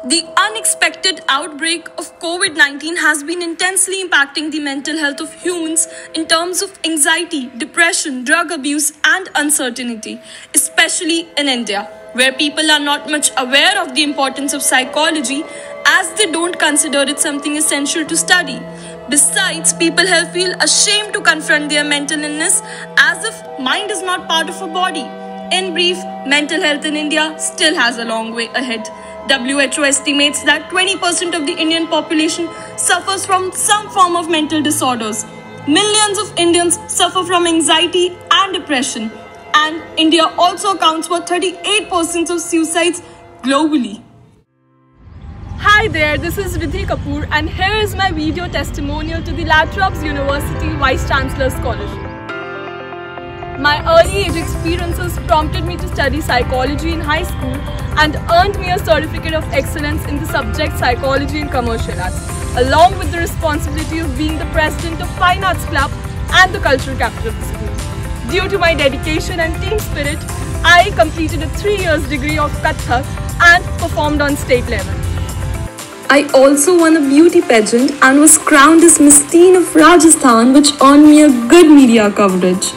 The unexpected outbreak of COVID-19 has been intensely impacting the mental health of humans in terms of anxiety, depression, drug abuse, and uncertainty, especially in India, where people are not much aware of the importance of psychology as they don't consider it something essential to study. Besides, people feel ashamed to confront their mental illness as if mind is not part of a body. In brief, mental health in India still has a long way ahead. WHO estimates that 20% of the Indian population suffers from some form of mental disorders. Millions of Indians suffer from anxiety and depression. And India also accounts for 38% of suicides globally. Hi there, this is Riddhi Kapoor and here is my video testimonial to the La Trobe University Vice Chancellor Scholarship. My early age experiences prompted me to study psychology in high school and earned me a certificate of excellence in the subject psychology and commercial arts, along with the responsibility of being the president of Fine Arts Club and the cultural capital of the school. Due to my dedication and team spirit, I completed a 3-year degree of Kathak and performed on state level. I also won a beauty pageant and was crowned as Miss Teen of Rajasthan, which earned me a good media coverage.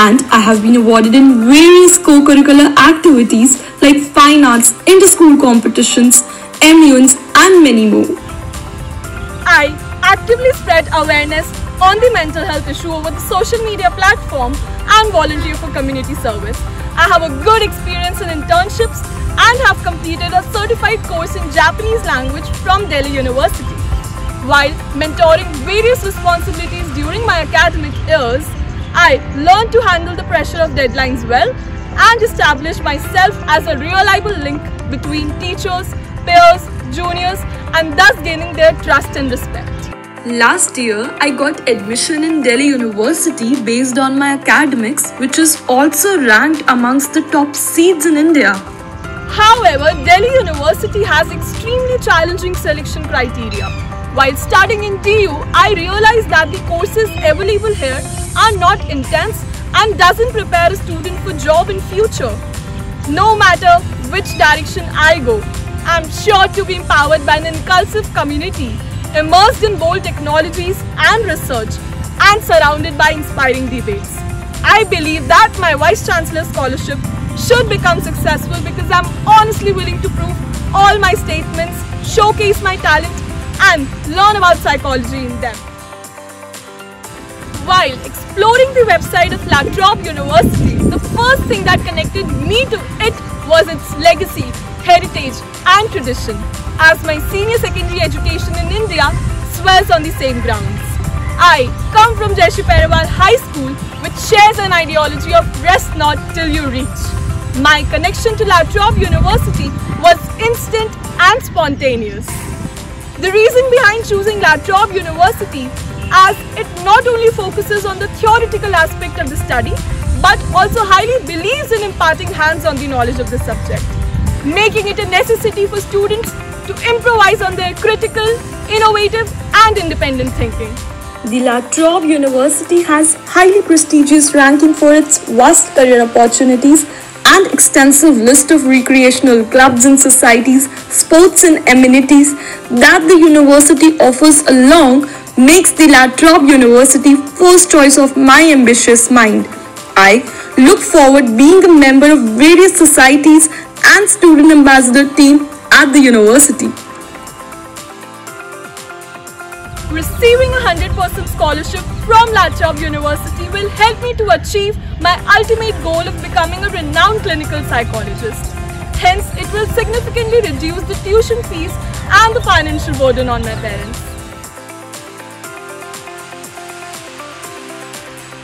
And I have been awarded in various co-curricular activities like fine arts, inter-school competitions, MUNs and many more. I actively spread awareness on the mental health issue over the social media platform and volunteer for community service. I have a good experience in internships and have completed a certified course in Japanese language from Delhi University. While mentoring various responsibilities during my academic years, I learned to handle the pressure of deadlines well and establish myself as a reliable link between teachers, peers, juniors and thus gaining their trust and respect. Last year, I got admission in Delhi University based on my academics, which is also ranked amongst the top seeds in India. However, Delhi University has extremely challenging selection criteria. While studying in DU, I realized that the courses available here are not intense and doesn't prepare a student for job in future. No matter which direction I go, I'm sure to be empowered by an inclusive community, immersed in bold technologies and research, and surrounded by inspiring debates. I believe that my Vice Chancellor Scholarship should become successful because I'm honestly willing to prove all my statements, showcase my talent, and learn about psychology in depth. While exploring the website of La Trobe University, the first thing that connected me to it was its legacy, heritage and tradition, as my senior secondary education in India swells on the same grounds. I come from Jayashree Periwal High School, which shares an ideology of rest not till you reach. My connection to La Trobe University was instant and spontaneous. The reason behind choosing La Trobe University, as it not only focuses on the theoretical aspect of the study, but also highly believes in imparting hands-on the knowledge of the subject, making it a necessity for students to improvise on their critical, innovative and independent thinking. The La Trobe University has highly prestigious ranking for its vast career opportunities and extensive list of recreational clubs and societies, sports and amenities that the university offers along makes the La Trobe University first choice of my ambitious mind. I look forward being a member of various societies and student ambassador team at the university. Receiving a 100% scholarship from La Trobe University will help me to achieve my ultimate goal of becoming a renowned clinical psychologist. Hence, it will significantly reduce the tuition fees and the financial burden on my parents.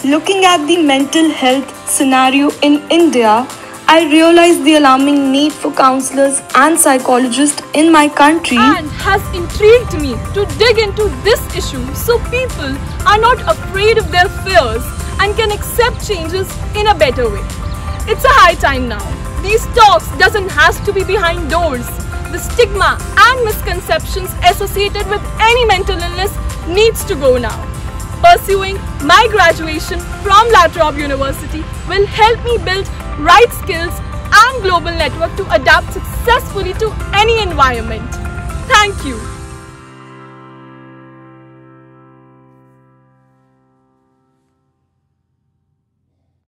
Looking at the mental health scenario in India, I realized the alarming need for counselors and psychologists in my country, and has intrigued me to dig into this issue so people are not afraid of their fears and can accept changes in a better way. It's a high time now. These talks doesn't have to be behind doors. The stigma and misconceptions associated with any mental illness needs to go now. Pursuing my graduation from La Trobe University will help me build right skills and global network to adapt successfully to any environment. Thank you.